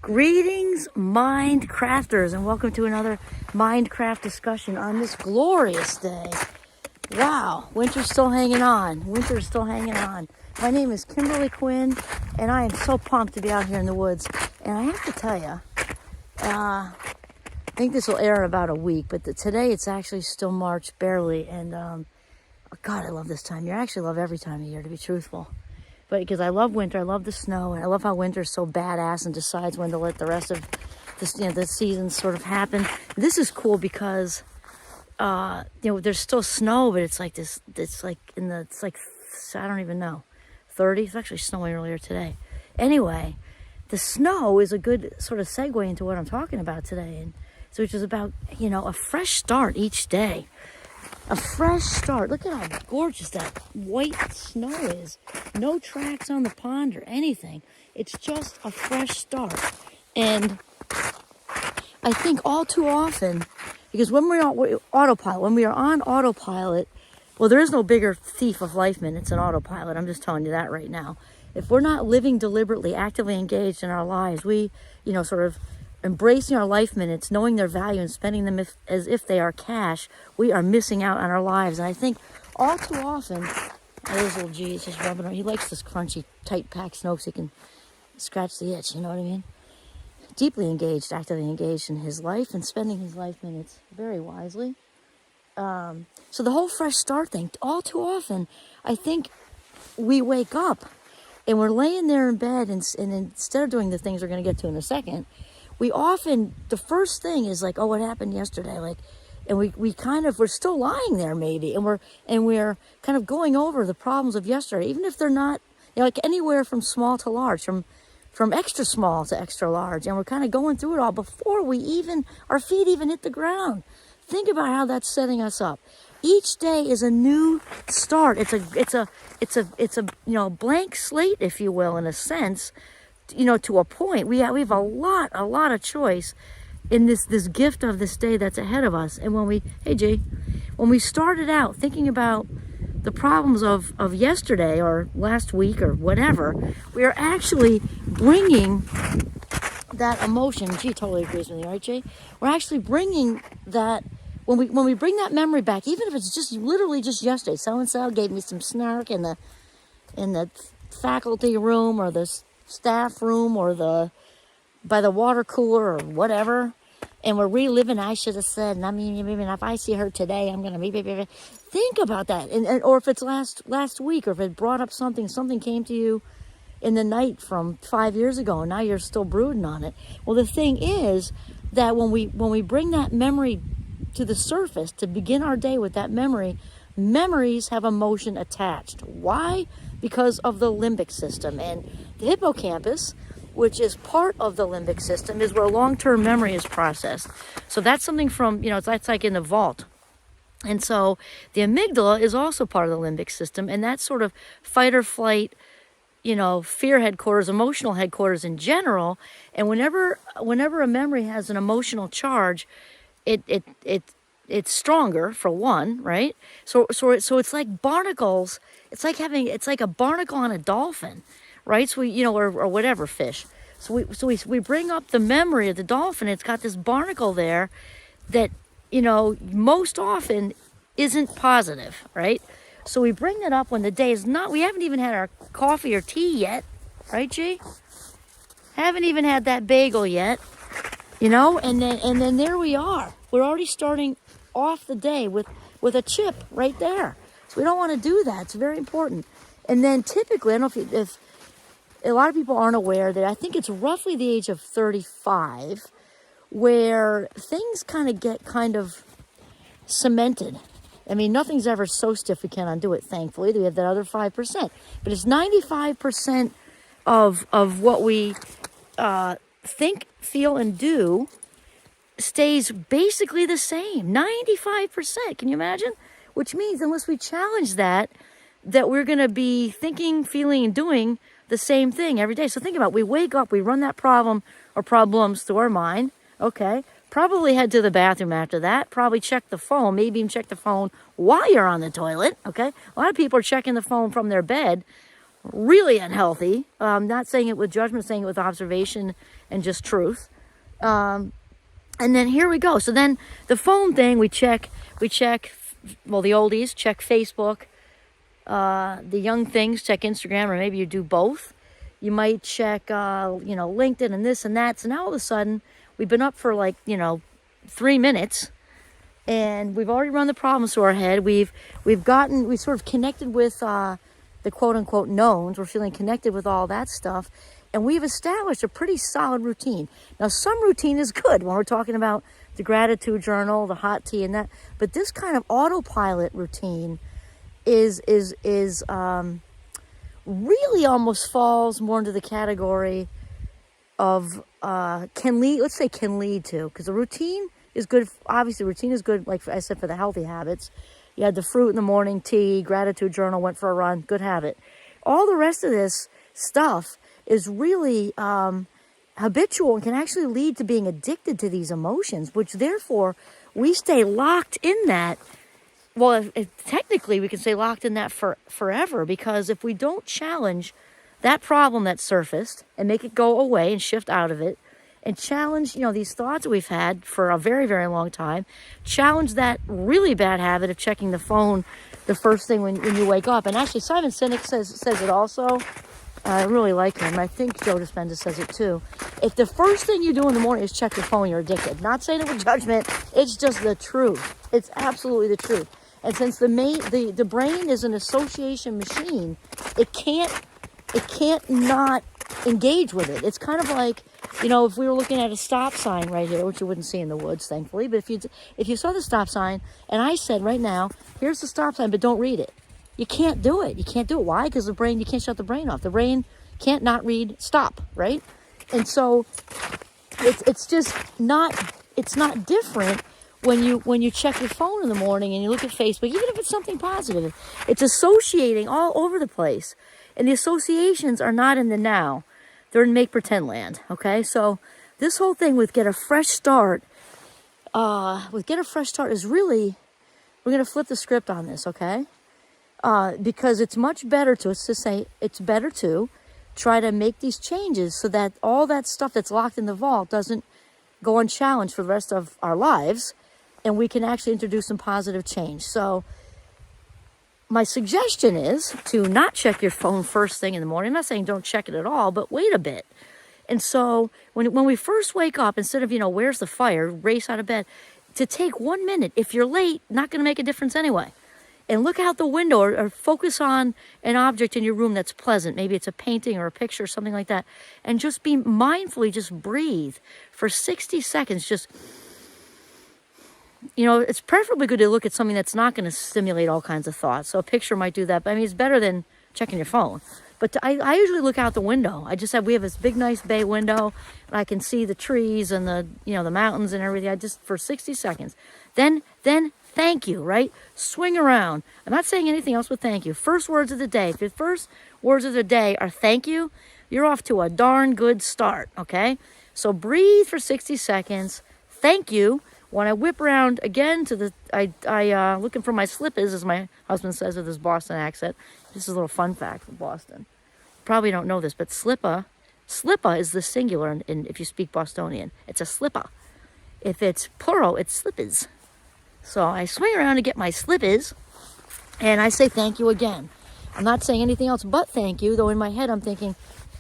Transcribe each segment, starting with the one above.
Greetings, Mindcrafters, and welcome to another Mindcraft discussion on this glorious day. Wow, winter's still hanging on. Winter's still hanging on. My name is Kimberly Quinn, and I am so pumped to be out here in the woods. And I have to tell you, I think this will air in about a week, but today it's actually still March, barely. And God, I love this time of year. I actually love every time of year, to be truthful. But because I love winter, I love the snow, and I love how winter's so badass and decides when to let the rest of this, the seasons sort of happen. This is cool because, there's still snow, but it's like this. It's like I don't even know, 30. It's actually snowing earlier today. Anyway, the snow is a good sort of segue into what I'm talking about today, and so which is about a fresh start each day. A fresh start. Look at how gorgeous that white snow is. No tracks on the pond or anything. It's just a fresh start. And I think all too often, because when we are on autopilot, well, there is no bigger thief of life minutes than autopilot. I'm just telling you that right now. If we're not living deliberately, actively engaged in our lives, we, sort of embracing our life minutes, knowing their value and spending them as if they are cash, we are missing out on our lives. And I think all too often, there's little G, it's just rubbing around. He likes this crunchy, tight packed snow so he can scratch the itch, you know what I mean? Deeply engaged, actively engaged in his life and spending his life minutes very wisely. So the whole fresh start thing, all too often, I think we wake up and we're laying there in bed and instead of doing the things we're going to get to in a second, the first thing is like, oh, what happened yesterday? And we're still lying there maybe, and we're kind of going over the problems of yesterday, even if they're not, like anywhere from small to large, from extra small to extra large, and we're kind of going through it all before our feet even hit the ground. Think about how that's setting us up. Each day is a new start. It's a blank slate, if you will, in a sense. To a point, we have a lot of choice in this gift of this day that's ahead of us. And when we started out thinking about the problems of yesterday or last week or whatever, we are actually bringing that emotion. G totally agrees with me, right, Jay? We're actually bringing that when we bring that memory back, even if it's just literally just yesterday. So and so gave me some snark in the faculty room or the staff room or by the water cooler or whatever, and we're reliving. I should have said, and I mean, if I see her today, I'm gonna be. Think about that, or if it's last week, or if it brought up something came to you in the night from 5 years ago, and now you're still brooding on it. Well, the thing is that when we bring that memory to the surface to begin our day with that memory, memories have emotion attached. Why? Because of the limbic system. And the hippocampus, which is part of the limbic system, is where long-term memory is processed. So that's something from, that's like in the vault. And so the amygdala is also part of the limbic system, and that's sort of fight or flight, fear headquarters, emotional headquarters in general. And whenever a memory has an emotional charge, it's stronger, for one, right? So it's like barnacles. It's like a barnacle on a dolphin, right? So or whatever fish. So we bring up the memory of the dolphin. It's got this barnacle there that most often isn't positive, right? So we bring that up when the day is not. We haven't even had our coffee or tea yet, right, G? Haven't even had that bagel yet, And then there we are. We're already starting off the day with a chip right there. So we don't want to do that. It's very important. And then typically, I don't know if a lot of people aren't aware that I think it's roughly the age of 35 where things kind of cemented. I mean, nothing's ever so stiff we can't undo it, thankfully. We have that other 5%. But it's 95% of what we think, feel, and do stays basically the same. 95%. Can you imagine? Which means unless we challenge that we're going to be thinking, feeling, and doing the same thing every day. So think about it. We wake up, we run that problem or problems through our mind. Okay. Probably head to the bathroom after that. Probably check the phone. Maybe even check the phone while you're on the toilet. Okay. A lot of people are checking the phone from their bed really unhealthy. Not saying it with judgment, saying it with observation and just truth. And then here we go. So then the phone thing, we check, well, the oldies check Facebook. The young things check Instagram, or maybe you do both. You might check, LinkedIn and this and that. So now all of a sudden, we've been up for 3 minutes, and we've already run the problems through our head. We sort of connected with the quote unquote knowns. We're feeling connected with all that stuff, and we've established a pretty solid routine. Now, some routine is good when we're talking about the gratitude journal, the hot tea, and that. But this kind of autopilot routine is really almost falls more into the category of can lead to, because the routine is good. Obviously, routine is good, like I said, for the healthy habits. You had the fruit in the morning, tea, gratitude journal, went for a run, good habit. All the rest of this stuff is really habitual and can actually lead to being addicted to these emotions, which therefore we stay locked in that. Well, technically, we can stay locked in that forever, because if we don't challenge that problem that surfaced and make it go away and shift out of it, and challenge, these thoughts that we've had for a very, very long time, challenge that really bad habit of checking the phone the first thing when you wake up. And actually, Simon Sinek says it also. I really like him. I think Joe Dispenza says it too. If the first thing you do in the morning is check your phone, you're addicted. Not saying it with judgment. It's just the truth. It's absolutely the truth. And since the brain is an association machine, it can't not engage with it. It's kind of like, if we were looking at a stop sign right here, which you wouldn't see in the woods, thankfully, but if you saw the stop sign and I said right now, here's the stop sign, but don't read it. You can't do it. You can't do it. Why? Because you can't shut the brain off. The brain can't not read stop, right? And so it's just not, it's not different when you check your phone in the morning and you look at Facebook, even if it's something positive. It's associating all over the place. And the associations are not in the now. They're in make-pretend land, okay? So this whole thing with get a fresh start is really, we're going to flip the script on this, okay? Because it's much better it's better to try to make these changes so that all that stuff that's locked in the vault doesn't go unchallenged for the rest of our lives, and we can actually introduce some positive change. So my suggestion is to not check your phone first thing in the morning. I'm not saying don't check it at all, but wait a bit. And so when we first wake up, instead of, where's the fire, race out of bed, to take 1 minute. If you're late, not going to make a difference anyway. And look out the window or focus on an object in your room that's pleasant. Maybe it's a painting or a picture or something like that. And just be mindfully, just breathe for 60 seconds. Just, it's preferably good to look at something that's not going to stimulate all kinds of thoughts. So a picture might do that. But it's better than checking your phone. But I usually look out the window. We have this big, nice bay window, and I can see the trees and the mountains and everything. For 60 seconds. Then thank you, right? Swing around. I'm not saying anything else but thank you. First words of the day. If your first words of the day are thank you, you're off to a darn good start, okay? So breathe for 60 seconds. Thank you. When I whip around again to looking for my slippers, as my husband says with his Boston accent. This is a little fun fact from Boston. Probably don't know this, but slippa is the singular if you speak Bostonian. It's a slipper. If it's plural, it's slippers. So I swing around to get my slippers, and I say thank you again. I'm not saying anything else but thank you, though in my head I'm thinking,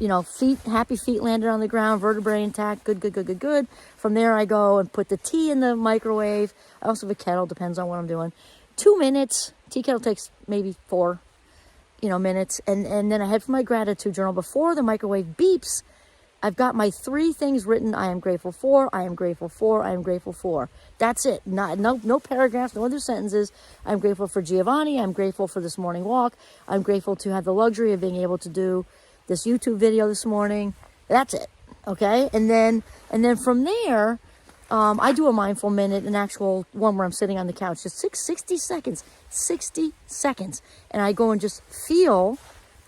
happy feet landed on the ground, vertebrae intact, good. From there I go and put the tea in the microwave. I also have a kettle, depends on what I'm doing. 2 minutes. Tea kettle takes maybe 4, minutes. And then I head for my gratitude journal. Before the microwave beeps, I've got my 3 things written. I am grateful for, I am grateful for, I am grateful for. That's it. No paragraphs, no other sentences. I'm grateful for Giovanni. I'm grateful for this morning walk. I'm grateful to have the luxury of being able to do this YouTube video this morning. That's it. Okay. And then from there, I do a mindful minute, an actual one where I'm sitting on the couch, just 60 seconds, and I go and just feel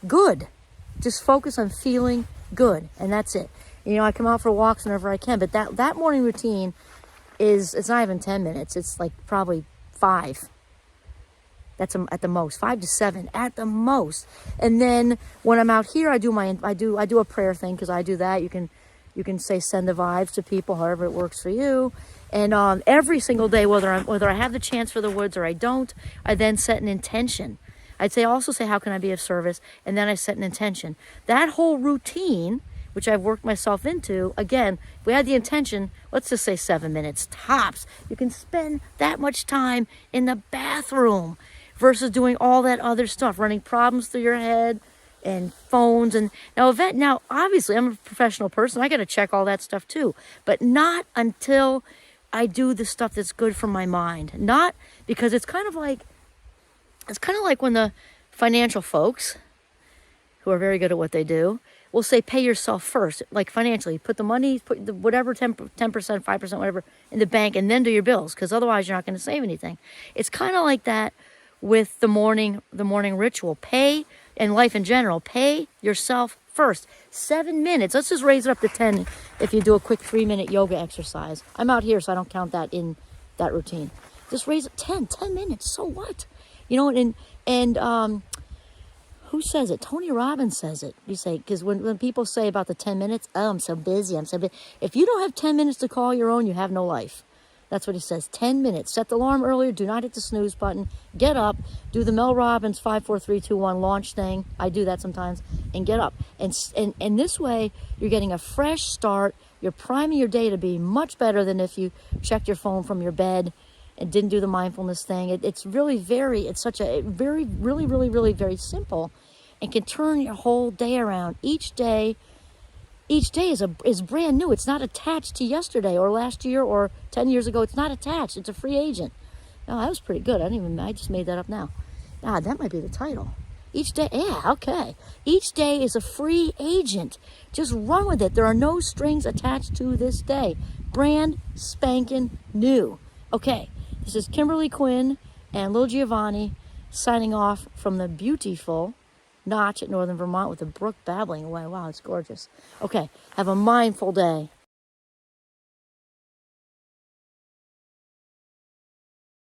good. Just focus on feeling good. And that's it. I come out for walks whenever I can, but that morning routine it's not even 10 minutes. It's like probably 5. That's at the most, 5 to 7 at the most. And then when I'm out here, I do a prayer thing, because I do that. You can say send the vibes to people, however it works for you. And every single day, whether I have the chance for the woods or I don't, I then set an intention. I'd also say, how can I be of service? And then I set an intention. That whole routine, which I've worked myself into, again, if we had the intention, let's just say 7 minutes tops. You can spend that much time in the bathroom versus doing all that other stuff, running problems through your head and phones. And now obviously I'm a professional person. I got to check all that stuff too, but not until I do the stuff that's good for my mind. Not because it's kind of like when the financial folks, who are very good at what they do, will say pay yourself first, like financially. Put the money, put the whatever 10%, 5%, whatever, in the bank, and then do your bills, because otherwise you're not going to save anything. It's kind of like that with the morning ritual. Pay, in life in general, pay yourself first. 7 minutes. Let's just raise it up to 10 if you do a quick 3-minute yoga exercise. I'm out here, so I don't count that in that routine. Just raise it 10 minutes. So what? And who says it? Tony Robbins says it. You say, because when people say about the 10 minutes, oh, I'm so busy. If you don't have 10 minutes to call your own, you have no life. That's what he says. 10 minutes. Set the alarm earlier. Do not hit the snooze button. Get up. Do the Mel Robbins 5, 4, 3, 2, 1 launch thing. I do that sometimes. And get up. And this way, you're getting a fresh start. You're priming your day to be much better than if you checked your phone from your bed and didn't do the mindfulness thing. It's really it's such a very, really, really, really very simple, and can turn your whole day around. Each day is brand new. It's not attached to yesterday or last year or 10 years ago. It's not attached. It's a free agent. Oh, that was pretty good. I just made that up now. God, that might be the title. Each day, yeah, okay. Each day is a free agent. Just run with it. There are no strings attached to this day. Brand spanking new. Okay, this is Kimberly Quinn and Lil Giovanni signing off from the beautiful Notch at Northern Vermont with the brook babbling away. Wow, it's gorgeous. Okay, have a mindful day.